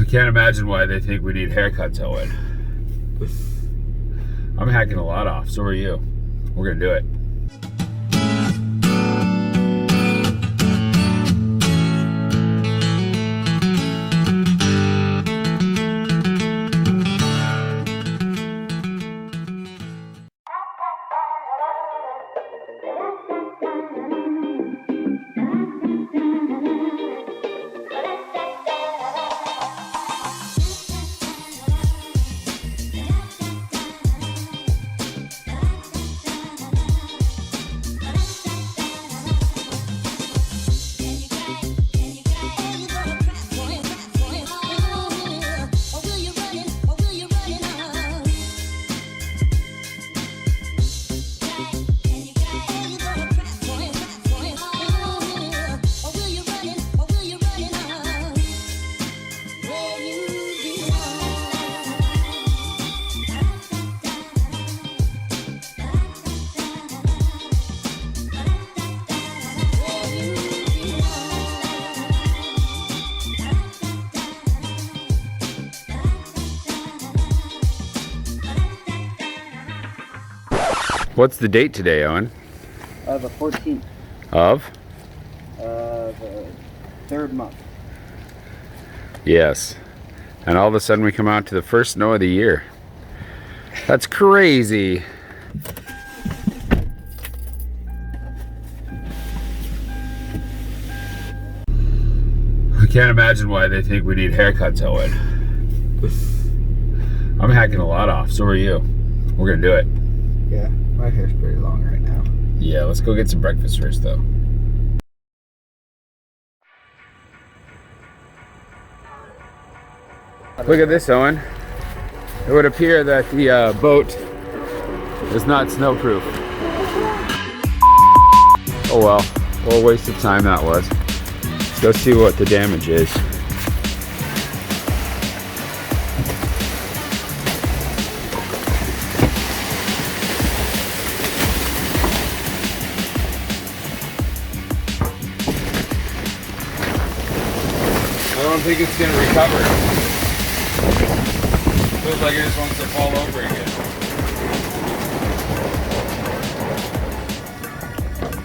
I can't imagine why they think we need haircuts, Owen. I'm hacking a lot off, so are you. We're gonna do it. What's the date today, Owen? The 14th. Of? The third month. Yes. And all of a sudden we come out to the first snow of the year. That's crazy. I can't imagine why they think we need haircuts, Owen. I'm hacking a lot off, so are you. We're gonna do it. Yeah, my hair's pretty long right now. Yeah, let's go get some breakfast first, though. Look at this, Owen. It would appear that the boat is not snowproof. Oh well, what a waste of time that was. Let's go see what the damage is. I don't think it's gonna recover. Feels like it just wants to fall over again.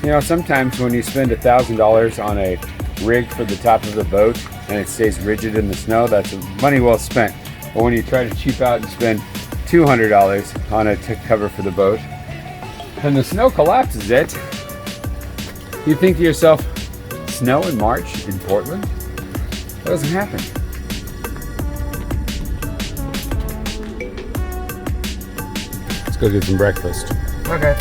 You know, sometimes when you spend $1,000 on a rig for the top of the boat and it stays rigid in the snow, that's money well spent. But when you try to cheap out and spend $200 on a cover for the boat and the snow collapses it, you think to yourself, snow in March in Portland? What doesn't happen? Let's go get some breakfast. Okay.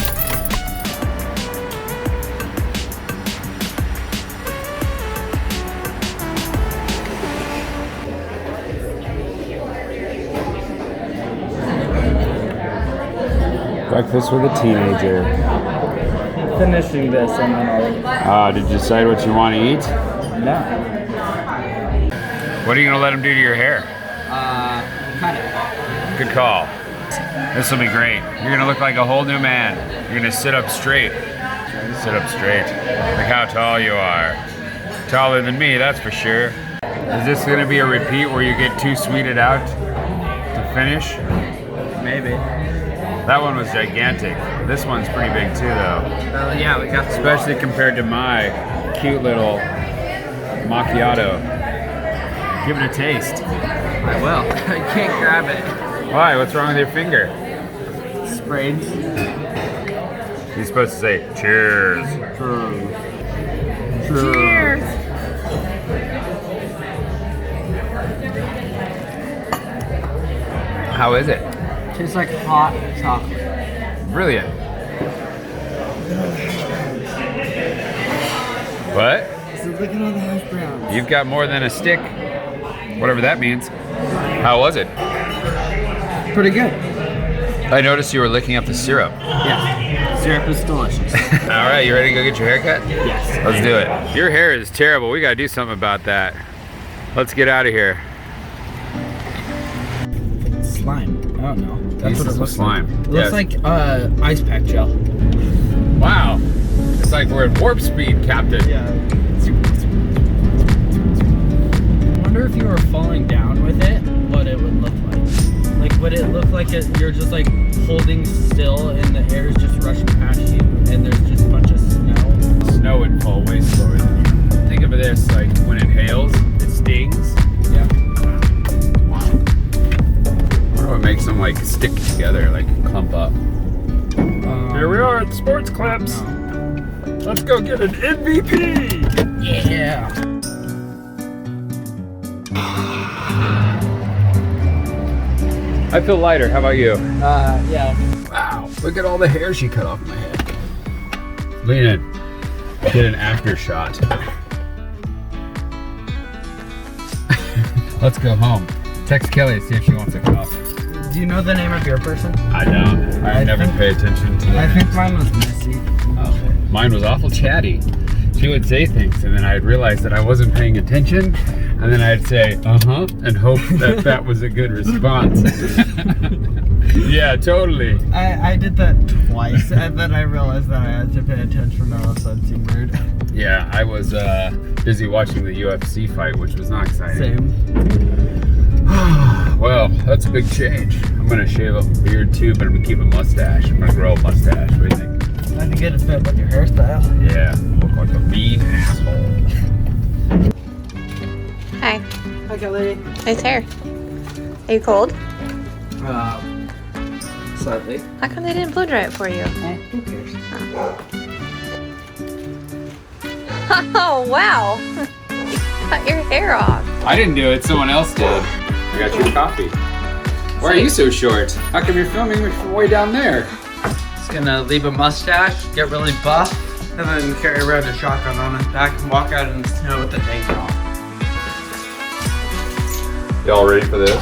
Breakfast with a teenager. Finishing this and then I'll... Did you decide what you want to eat? No. What are you going to let him do to your hair? Kind of. Good call. This will be great. You're going to look like a whole new man. You're going to sit up straight. Sit up straight. Look how tall you are. Taller than me, that's for sure. Is this going to be a repeat where you get too sweeted out to finish? Maybe. That one was gigantic. This one's pretty big too, though. Yeah, we got... Especially compared to my cute little macchiato. Give it a taste. I will. I can't grab it. Why? What's wrong with your finger? Sprayed. You're supposed to say, cheers. Cheers. How is it? Tastes like hot chocolate. Brilliant. What? So look at all the hash browns. You've got more than a stick. Whatever that means. How was it? Pretty good. I noticed you were licking up the syrup. Yeah. Syrup is delicious. All right, you ready to go get your haircut? Yes. Let's do it. Your hair is terrible. We got to do something about that. Let's get out of here. Slime. I don't know. That's what it looks slime. like. It looks like ice pack gel. Wow. It's like we're at warp speed, Captain. Yeah. I wonder if you were falling down with but it looked like you're just like holding still and the air is just rushing past you and there's just a bunch of snow. Snow would fall way slower than you. Think of this like when it hails, it stings. Yeah. Or it makes them like stick together, like clump up. Here we are at Sports Clips. No. Let's go get an MVP. Yeah. I feel lighter. How about you? Yeah. Wow. Look at all the hair she cut off my head. Lean in. Get an after shot. Let's go home. Text Kelly to see if she wants a coffee. Do you know the name of your person? I don't. I never pay attention to that. I think mine was Missy. Oh, mine was awful chatty. She would say things and then I'd realize that I wasn't paying attention and then I'd say, uh-huh, and hope that that was a good response. Yeah, totally. I did that twice and then I realized that I had to pay attention or else I'd seem rude. Yeah, I was busy watching the UFC fight, which was not exciting. Same. Well, that's a big change. I'm gonna shave up a beard too, but I'm gonna keep a mustache. I'm gonna grow a mustache. What do you think? I think it'd fit with your hairstyle. Yeah, look like a mean asshole. Hi. Hi, Kelly. Nice hair. Are you cold? Slightly. How come they didn't blow dry it for you? Who cares? Oh, wow. You cut your hair off. I didn't do it, someone else did. I got your coffee. Why are you so short? How come you're filming from way down there? Just gonna leave a mustache, get really buff, and then carry around a shotgun on his back and walk out in the snow with the tank top. Y'all ready for this?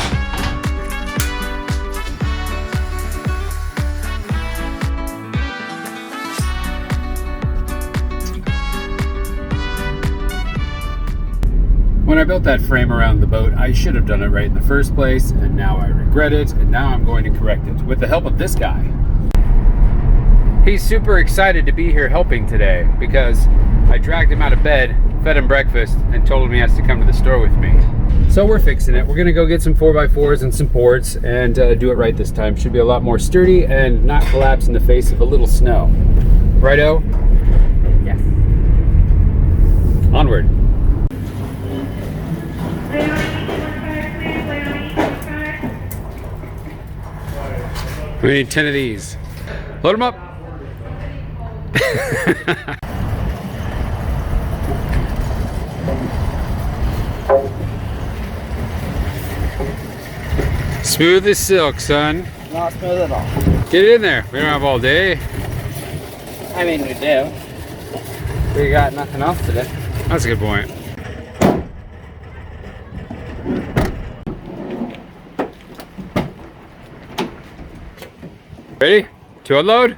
When I built that frame around the boat, I should have done it right in the first place, and now I regret it, and now I'm going to correct it with the help of this guy. He's super excited to be here helping today because I dragged him out of bed, fed him breakfast, and told him he has to come to the store with me. So we're fixing it. We're gonna go get some 4x4s and some boards and do it right this time. Should be a lot more sturdy and not collapse in the face of a little snow. Righto? Yes. Onward. We need 10 of these. Load them up. Smooth as silk, son. Not smooth at all. Get it in there. We don't have all day. I mean, we do. We got nothing else to do. That's a good point. Ready to unload?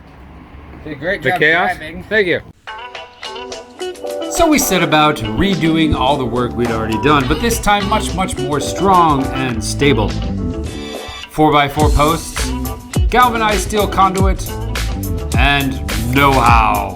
Did a great The job chaos? driving. Thank you. So we set about redoing all the work we'd already done, but this time much more strong and stable. 4x4 posts, galvanized steel conduit, and know-how.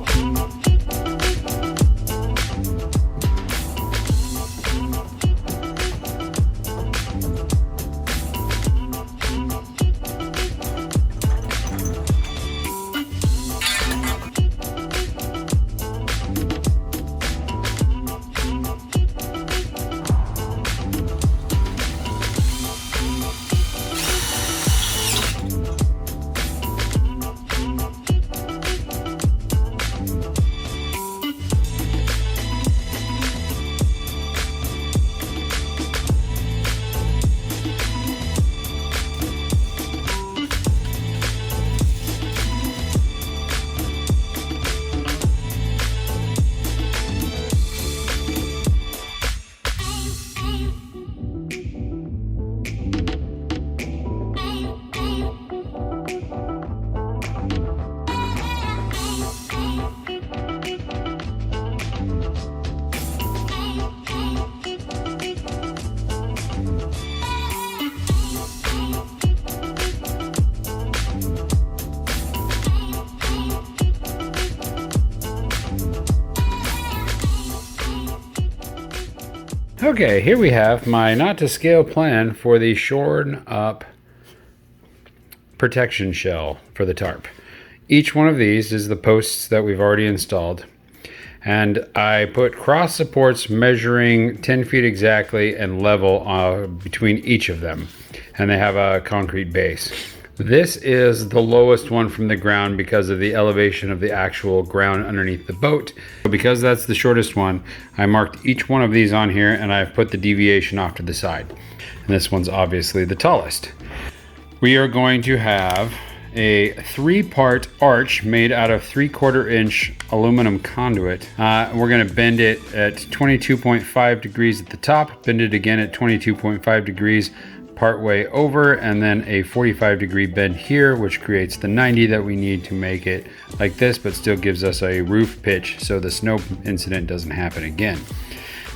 Okay, here we have my not to scale plan for the shorn up protection shell for the tarp. Each one of these is the posts that we've already installed. And I put cross supports measuring 10 feet exactly and level between each of them. And they have a concrete base. This is the lowest one from the ground because of the elevation of the actual ground underneath the boat. Because that's the shortest one, I marked each one of these on here and I've put the deviation off to the side. And this one's obviously the tallest. We are going to have a 3-part arch made out of 3/4 inch aluminum conduit. We're going to bend it at 22.5 degrees at the top, bend it again at 22.5 degrees part way over, and then a 45-degree bend here, which creates the 90 that we need to make it like this, but still gives us a roof pitch so the snow incident doesn't happen again.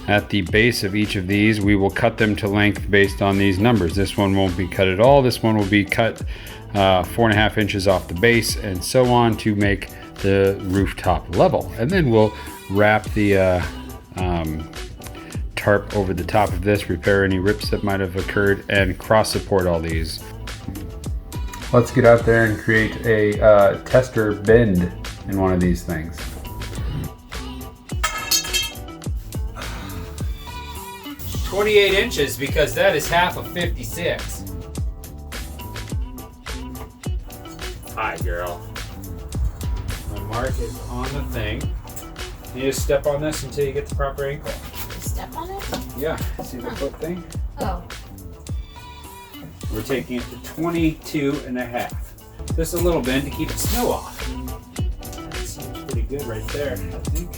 At the base of each of these, we will cut them to length based on these numbers. This one won't be cut at all. This one will be cut 4.5 inches off the base and so on to make the rooftop level. And then we'll wrap the tarp over the top of this, repair any rips that might have occurred, and cross support all these. Let's get out there and create a tester bend in one of these things. "28 inches because that is half of 56. Hi, girl. My mark is on the thing. You just step on this until you get the proper ankle. Step on it? Yeah, see the foot thing? Oh. We're taking it to 22.5. Just a little bend to keep the snow off. That seems pretty good right there, I think.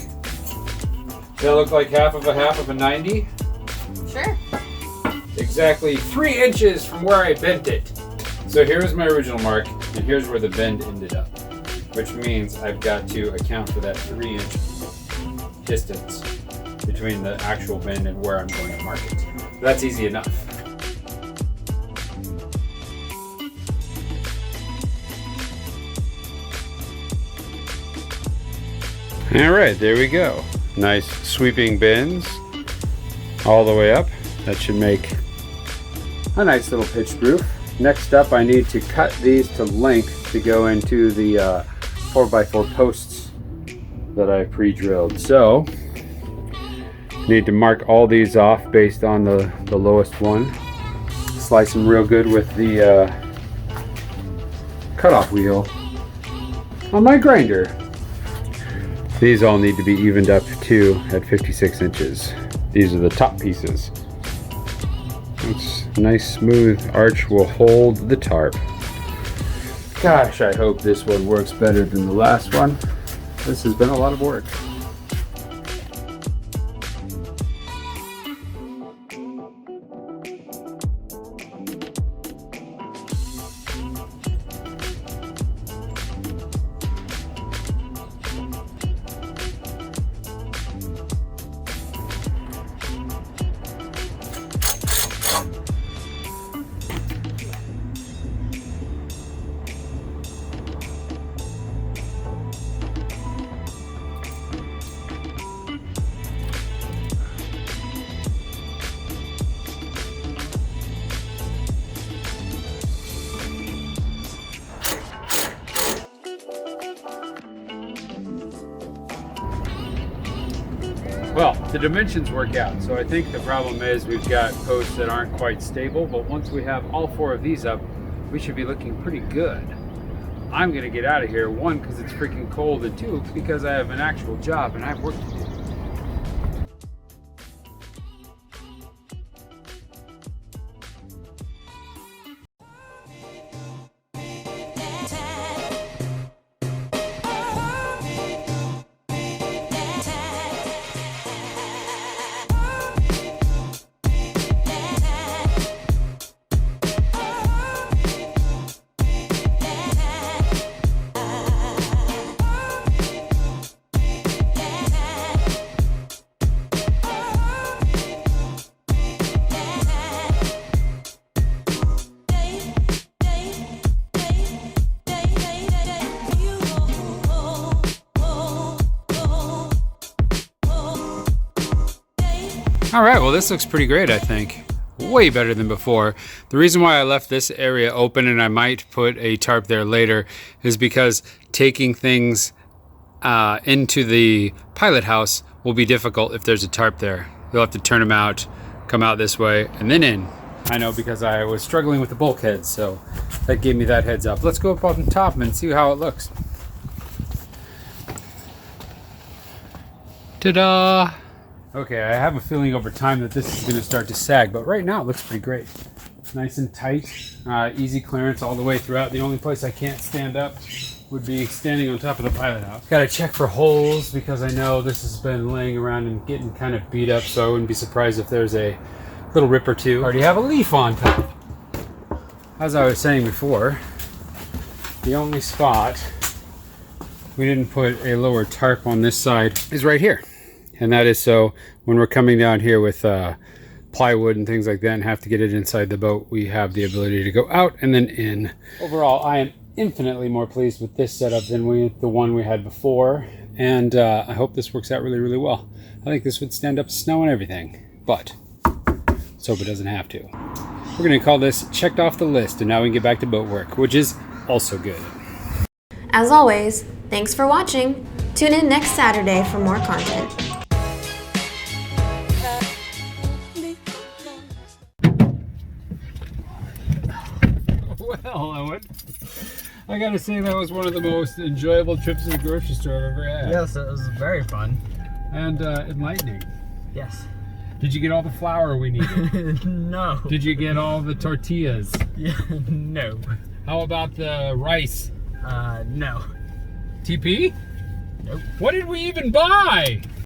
Does that look like half of a 90? Sure. Exactly 3 inches from where I bent it. So here's my original mark, and here's where the bend ended up, which means I've got to account for that 3-inch distance between the actual bend and where I'm going to mark it. That's easy enough. All right, there we go. Nice sweeping bends all the way up. That should make a nice little pitched roof. Next up, I need to cut these to length to go into the 4x4 posts that I pre-drilled. So, need to mark all these off based on the lowest one. Slice them real good with the cutoff wheel on my grinder. These all need to be evened up too at 56 inches. These are the top pieces. It's a nice smooth arch will hold the tarp. Gosh, I hope this one works better than the last one. This has been a lot of work. Well, the dimensions work out, so I think the problem is we've got posts that aren't quite stable, but once we have all 4 of these up, we should be looking pretty good. I'm gonna get out of here, 1, because it's freaking cold, and 2, because I have an actual job and I have work to do. All right, well, this looks pretty great, I think. way better than before. The reason why I left this area open, and I might put a tarp there later, is because taking things into the pilot house will be difficult if there's a tarp there. You'll have to turn them out, come out this way, and then in. I know, because I was struggling with the bulkheads, so that gave me that heads up. Let's go up on top and see how it looks. Ta-da! Okay, I have a feeling over time that this is going to start to sag, but right now it looks pretty great. Nice and tight, easy clearance all the way throughout. The only place I can't stand up would be standing on top of the pilot house. Gotta check for holes, because I know this has been laying around and getting kind of beat up, so I wouldn't be surprised if there's a little rip or two. Already have a leaf on top. As I was saying before, the only spot we didn't put a lower tarp on this side is right here. And that is so when we're coming down here with plywood and things like that and have to get it inside the boat, we have the ability to go out and then in. Overall, I am infinitely more pleased with this setup than the one we had before. And I hope this works out really, really well. I think this would stand up to snow and everything, but let's hope it doesn't have to. We're gonna call this checked off the list, and now we can get back to boat work, which is also good. As always, thanks for watching. Tune in next Saturday for more content. Well, Owen, I gotta say that was one of the most enjoyable trips to the grocery store I've ever had. Yes, it was very fun. And enlightening. Yes. Did you get all the flour we needed? No. Did you get all the tortillas? Yeah, no. How about the rice? No. TP? Nope. What did we even buy?